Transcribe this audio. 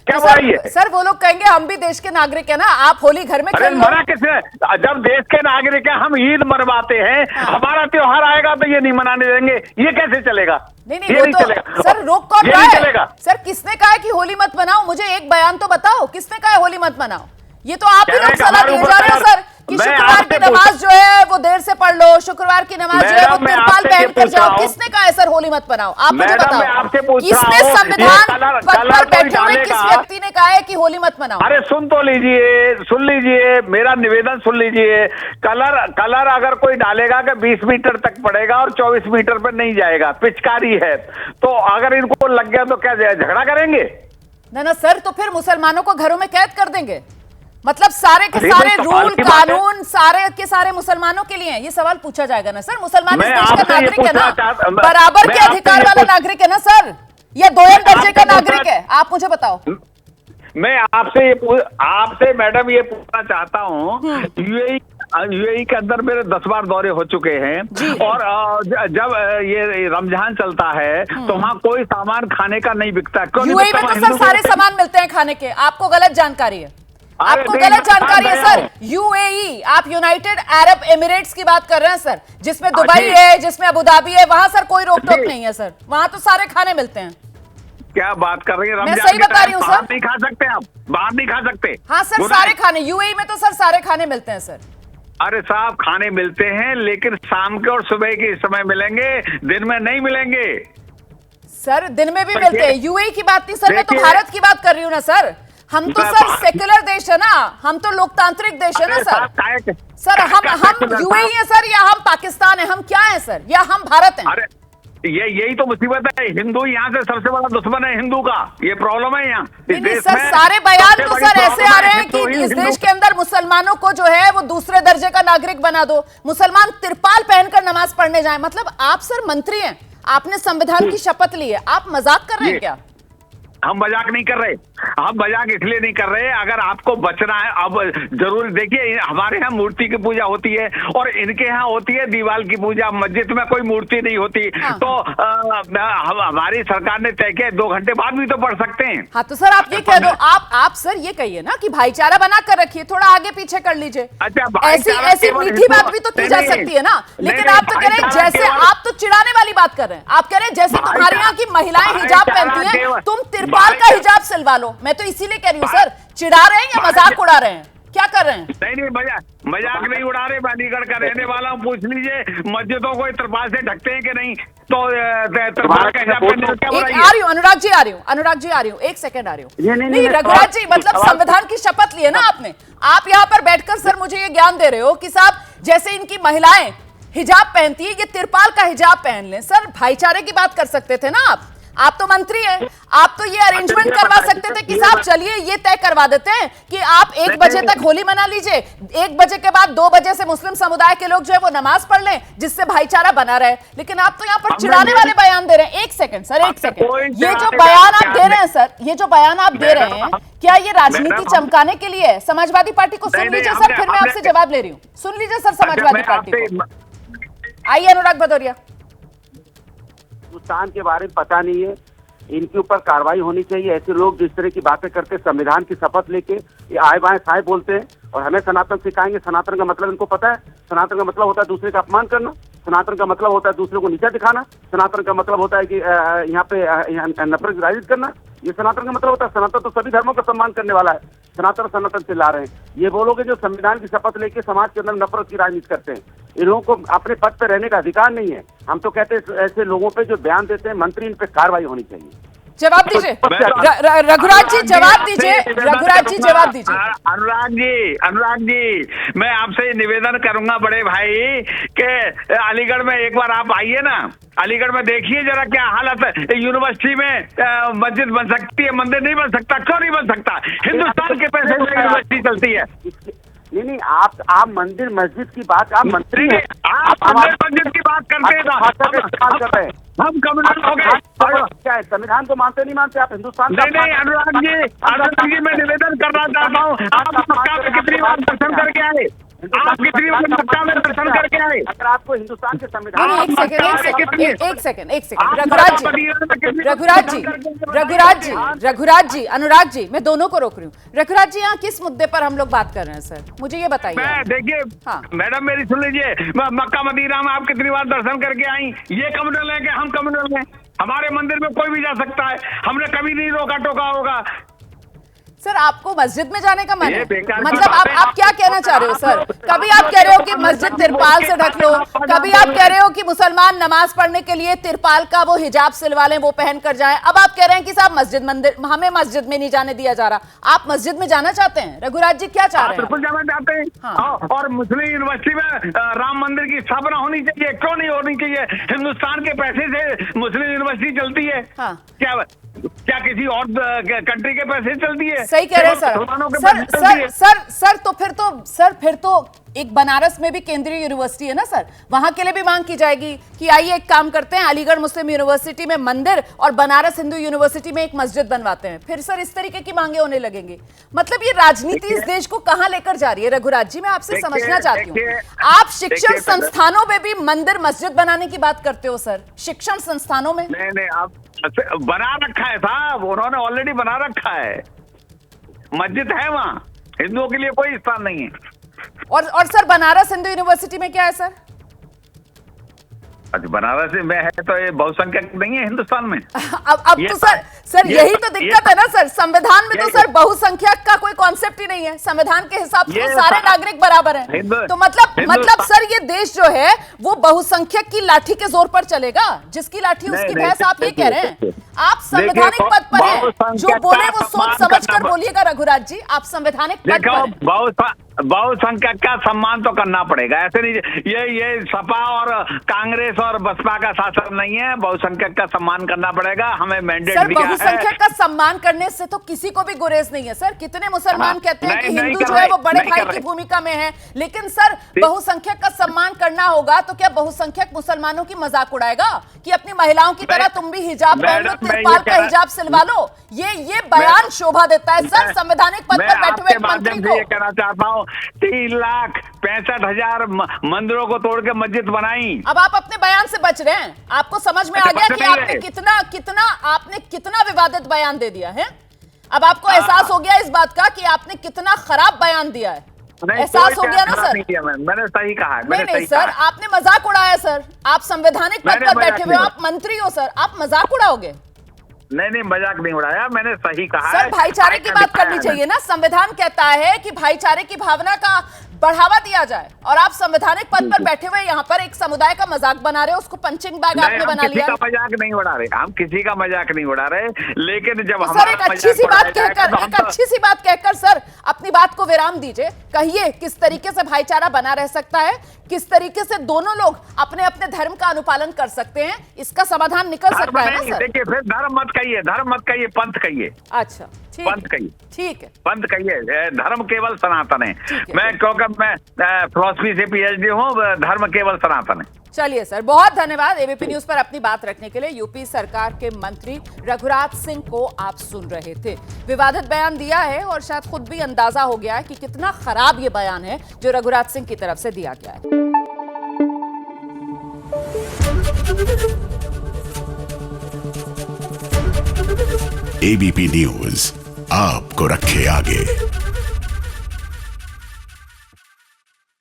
क्या बुराई है? सर वो लोग कहेंगे हम भी देश के नागरिक है ना, आप होली घर में अरे खेल लो। मना किसने? जब देश के नागरिक हैं, हम ईद मनवाते हैं, हमारा त्योहार आएगा तो ये नहीं मनाने देंगे, ये कैसे चलेगा? नहीं ये वो नहीं तो चलेगा। सर रोक कौन ये रहा नहीं है? चलेगा। सर किसने कहा है कि होली मत मनाओ? मुझे एक बयान तो बताओ, किसने कहा है होली मत मनाओ? ये तो आप ही लोग सलाह दिए जा रहे हो सर कि शुक्रवार की नमाज जो है वो देर से पढ़ लो, शुक्रवार की नमाज जो है वो तिरपाल पहन कर जाओ। किसने कहा है सर होली मत मनाओ? आप मुझे बताओ, किसने संविधान पद पर बैठे हुए किस व्यक्ति ने कहा है कि होली मत मनाओ? अरे सुन तो लीजिए, सुन लीजिए, मेरा निवेदन सुन लीजिए। कलर अगर कोई डालेगा कि 20 मीटर तक पड़ेगा और 24 मीटर पर नहीं जाएगा, पिचकारी है, तो अगर इनको लग गया तो क्या झगड़ा करेंगे? ना सर, तो फिर मुसलमानों को घरों में कैद कर देंगे? मतलब सारे के सारे रूल कानून सारे के सारे मुसलमानों के लिए हैं? ये सवाल पूछा जाएगा ना सर। मुसलमान इस देश का नागरिक है ना, बराबर के अधिकार वाला नागरिक है ना सर, या दोयम दर्जे का नागरिक है? आप मुझे बताओ। मैं आपसे मैडम ये पूछना चाहता हूँ, यूएई के अंदर मेरे 10 बार दौरे हो चुके हैं, और जब ये रमजान चलता है तो वहाँ कोई सामान खाने का नहीं बिकता। यूएई में तो सर सारे सामान मिलते हैं खाने के। आपको गलत जानकारी है, आपको गलत जानकारी है सर। यूएई, आप यूनाइटेड अरब एमिरेट्स की बात कर रहे हैं सर, जिसमें दुबई है, जिसमें अबू धाबी है, वहां सर कोई रोक टोक नहीं है सर, वहां तो सारे खाने मिलते हैं। क्या बात कर रही है? मैं सही बता रही हूँ सर। बाहर नहीं खा सकते आप, बाहर नहीं खा सकते। हाँ सर, सारे खाने यूएई में तो सर सारे खाने मिलते हैं सर। अरे साहब, खाने मिलते हैं लेकिन शाम के और सुबह के समय मिलेंगे, दिन में नहीं मिलेंगे सर। दिन में भी मिलते हैं। यूएई की बात नहीं सर, मैं तो भारत की बात कर रही हूँ ना सर। हम तो सर सेक्युलर देश है ना, हम तो लोकतांत्रिक देश है ना सर। सर हम यूएई है सर, या हम पाकिस्तान है? हम क्या है सर, या हम भारत हैं? अरे यही तो मुसीबत है। हिंदू यहाँ से सबसे बड़ा दुश्मन है हिंदू का, ये प्रॉब्लम है यहाँ इस देश सर में। सारे बयान तो सर ऐसे आ रहे हैं कि इस देश के अंदर मुसलमानों को जो है वो दूसरे दर्जे का नागरिक बना दो, मुसलमान तिरपाल पहनकर नमाज पढ़ने जाए। मतलब आप सर मंत्री हैं, आपने संविधान की शपथ ली है, आप मजाक कर रहे हैं क्या? हम मजाक नहीं कर रहे, हम मजाक इसलिए नहीं कर रहे, अगर आपको बचना है अब जरूर देखिए, हमारे यहाँ मूर्ति की पूजा होती है और इनके यहाँ होती है दीवाल की पूजा, मस्जिद में कोई मूर्ति नहीं होती। हाँ। तो हमारी सरकार ने तय किया 2 घंटे बाद भी तो पढ़ सकते हैं। हाँ तो सर आप ये कह दो, आप सर ये कहिए ना कि भाईचारा बना कर रखिए, थोड़ा आगे पीछे कर लीजिए। अच्छा, ऐसी मीठी बात भी तो की जा सकती है ना, लेकिन आप तो कह रहे हैं जैसे, आप तो चिढ़ाने वाली बात कर रहे हैं। आप कह रहे हैं जैसे तुम्हारे यहाँ की महिलाएं हिजाब पहनती हैं, तुम तिरपाल का हिजाब सिलवा लो। मैं तो इसीलिए कह रही हूँ सर, चिढ़ा रहे हैं या मजाक उड़ा रहे हैं, क्या कर रहे हैं? नहीं मजाक नहीं उड़ा रहे, अलीगढ़ का रहने वाला हूँ, पूछ लीजिए मस्जिदों को तिरपाल से ढकते हैं कि नहीं? तो तिरपाल का हिजाब पहनने में क्या बुराई है? आ रही हूँ अनुराग जी, आ रही हूँ, एक सेकंड आ रही हूँ। नहीं रघुराज जी, मतलब संविधान की शपथ ली है ना आपने, आप यहाँ पर बैठकर सर मुझे ये ज्ञान दे रहे हो कि साहब जैसे इनकी महिलाएं हिजाब पहनती है, ये तिरपाल का हिजाब पहन लें। सर भाईचारे की बात कर सकते थे ना आप तो मंत्री हैं, आप तो ये अरेंजमेंट करवा सकते थे कि साहब चलिए ये तय करवा देते हैं कि आप 1 बजे तक होली मना लीजिए, 1 बजे के बाद 2 बजे से मुस्लिम समुदाय के लोग जो है वो नमाज पढ़ लें, जिससे भाईचारा बना रहे। लेकिन आप तो यहाँ पर चिढ़ाने वाले बयान दे रहे हैं। एक सेकंड सर, एक सेकंड, ये जो बयान आप दे रहे हैं सर, ये जो बयान आप दे रहे हैं, क्या ये राजनीति चमकाने के लिए है? समाजवादी पार्टी को सुन लीजिए सर, फिर मैं आपसे जवाब ले रही हूँ। सुन लीजिए सर समाजवादी पार्टी को। आइए अनुराग भदौरिया। हिंदुस्तान के बारे में पता नहीं है, इनके ऊपर कार्रवाई होनी चाहिए। ऐसे लोग जिस तरह की बातें करते, संविधान की शपथ लेके ये आए बाएं साए बोलते हैं और हमें सनातन सिखाएंगे। सनातन का मतलब इनको पता है, सनातन का मतलब होता है दूसरे का अपमान करना, सनातन का मतलब होता है दूसरे को नीचा दिखाना, सनातन का मतलब होता है कि यहाँ पे नफरत राजित करना। ये सनातन का मतलब होता है। सनातन तो सभी धर्मों का सम्मान करने वाला है। सनातन से ला रहे हैं ये वो लोग जो संविधान की शपथ लेके समाज के अंदर नफरत की राजनीति करते हैं। इन लोगों को अपने पद पर रहने का अधिकार नहीं है। हम तो कहते हैं ऐसे लोगों पे जो बयान देते हैं मंत्री, इन पे कार्रवाई होनी चाहिए। जवाब दीजिए रघुराज जी, जवाब दीजिए रघुराज जी, जवाब दीजिए। अनुराग जी, मैं आपसे निवेदन करूंगा बड़े भाई कि अलीगढ़ में एक बार आप आइए ना, अलीगढ़ में देखिए जरा क्या हालत है। यूनिवर्सिटी में मस्जिद बन सकती है, मंदिर नहीं बन सकता? क्यों नहीं बन सकता? हिंदुस्तान के पैसे से यूनिवर्सिटी चलती है। नहीं, आप मंदिर मस्जिद की बात, आप मंत्री हैं, आप मंदिर मस्जिद की बात करते हैं। हम कम्युनल हो गए। क्या है, संविधान को मानते नहीं मानते आप? हिंदुस्तान नहीं अनुराग जी, मैं निवेदन करना चाहता हूँ, आप मक्का में कितनी बार दर्शन करके आए? आप कितनी मक्का में दर्शन करके आए? अगर आपको हिंदुस्तान के संविधान नहीं, एक सेकंड रघुराज जी, अनुराग जी, मैं दोनों को रोक रही हूँ। रघुराज जी, यहाँ किस मुद्दे पर हम लोग बात कर रहे हैं सर, मुझे ये बताइए। मैं देखिए, हाँ। मैडम मेरी सुन लीजिए, मक्का मदीना में आप कितनी बार दर्शन करके आई? ये कम्युनल है कि हम कम्युनल हैं? हमारे मंदिर में कोई भी जा सकता है, हमने कभी नहीं रोका टोका होगा। सर आपको मस्जिद में जाने का मन है? बेकार मतलब आप क्या कहना चाह रहे हो सर? कभी आप कह रहे हो कि मस्जिद तिरपाल से ढक लो, कभी आप कह रहे हो कि मुसलमान नमाज पढ़ने के लिए तिरपाल का वो हिजाब सिलवा लें, वो पहन कर जाएं। अब आप कह रहे हैं कि साहब मंदिर हमें मस्जिद में नहीं जाने दिया जा रहा। आप मस्जिद में जाना चाहते हैं? रघुराज जी क्या चाह रहे हैं? बिल्कुल जाना चाहते हैं। हाँ। और मुस्लिम यूनिवर्सिटी में राम मंदिर की स्थापना होनी चाहिए। क्यों नहीं होनी चाहिए? हिंदुस्तान के पैसे से मुस्लिम यूनिवर्सिटी चलती है। हाँ। क्या किसी और कंट्री के पैसे चलती है? सही कह रहे हैं सर। सर फिर तो एक बनारस में भी केंद्रीय यूनिवर्सिटी है ना सर, वहां के लिए भी मांग की जाएगी कि आइए एक काम करते हैं, अलीगढ़ मुस्लिम यूनिवर्सिटी में मंदिर और बनारस हिंदू यूनिवर्सिटी में एक मस्जिद बनवाते हैं। फिर सर इस तरीके की मांगे होने लगेंगी। मतलब ये राजनीति इस देश को कहां लेकर जा रही है? रघुराज जी, मैं आपसे समझना चाहती हूँ, आप शिक्षण संस्थानों में भी मंदिर मस्जिद बनाने की बात करते हो सर, शिक्षण संस्थानों में? नहीं, आप बना रखा है साहब, उन्होंने ऑलरेडी बना रखा है, मस्जिद है वहां, हिंदुओं के लिए कोई स्थान नहीं है। और सर बनारस हिंदू यूनिवर्सिटी में क्या है सर? अच्छा, बनारस में है तो ये बहुसंख्यक नहीं है हिंदुस्तान में। अब तो सर यही तो दिक्कत है ना सर, संविधान में तो सर बहुसंख्यक का कोई कॉन्सेप्ट ही नहीं है। संविधान के हिसाब से सारे नागरिक बराबर हैं। तो मतलब सर ये देश जो है वो बहुसंख्यक की लाठी के जोर पर चलेगा, जिसकी लाठी उसकी भैंस, आप ये कह रहे हैं? आप संवैधानिक पद पर हैं, जो बोले वो सोच समझ कर बोलिएगा रघुराज जी, आप संवैधानिक पद पर हैं। बहुसंख्यक का सम्मान तो करना पड़ेगा, ऐसे नहीं। ये सपा और कांग्रेस और बसपा का शासन नहीं है, बहुसंख्यक का सम्मान करना पड़ेगा, हमें मैंडेट दिया है। बहुसंख्यक का सम्मान करने से तो किसी को भी गुरेज नहीं है सर। कितने मुसलमान कहते हैं कि हिंदू जो है वो बड़े भाई की भूमिका में है, लेकिन सर बहुसंख्यक का सम्मान करना होगा तो क्या बहुसंख्यक मुसलमानों की मजाक उड़ाएगा कि अपनी महिलाओं की तरह तुम भी हिजाब पहन लो, तिरपाल का हिजाब सिलवा लो? ये बयान शोभा देता है सर संवैधानिक पद पर बैठे हुए मंत्री को। ये कहना चाहता हूँ, 3,65,000 मंदिरों को तोड़ के मस्जिद बनाई। अब आप अपने बयान से बच रहे हैं, आपको समझ में आ गया कि आपने कितना विवादित बयान दे दिया है। अब आपको एहसास हो गया इस बात का कि आपने कितना खराब बयान दिया है। एहसास हो गया ना सर? मैंने सही कहा है। नहीं सर, आपने मजाक उड़ाया सर। आप संवैधानिक पद पर बैठे हुए, आप मंत्री हो सर, आप मजाक उड़ाओगे? नहीं, मजाक नहीं उड़ाया, मैंने सही कहा सर। भाईचारे की बात करनी चाहिए ना, संविधान कहता है कि भाईचारे की भावना का बढ़ावा दिया जाए, और आप संवैधानिक पद पर बैठे हुए यहाँ पर एक समुदाय का मजाक बना रहे हो, उसको पंचिंग बैग आपने बना लिया। किसी का मजाक नहीं उड़ा रहे, हम किसी का मजाक नहीं उड़ा रहे, लेकिन जब सर एक अच्छी सी बात कहकर सर अपनी बात को विराम दीजिए। कहिए किस तरीके से भाईचारा बना रह सकता है, किस तरीके से दोनों लोग अपने अपने धर्म का अनुपालन कर सकते हैं, इसका समाधान निकल सकता है ना सर? देखिए, फिर धर्म मत कहिए, पंथ कहिए। अच्छा, पंथ कहिए, ठीक है, पंथ कहिए, धर्म केवल सनातन है। मैं क्योंकि मैं फिलॉसफी से पीएचडी हूँ, धर्म केवल सनातन है। चलिए सर, बहुत धन्यवाद एबीपी न्यूज पर अपनी बात रखने के लिए। यूपी सरकार के मंत्री रघुराज सिंह को आप सुन रहे थे। विवादित बयान दिया है और शायद खुद भी अंदाजा हो गया है कि कितना खराब ये बयान है जो रघुराज सिंह की तरफ से दिया गया है। एबीपी न्यूज आपको रखे आगे।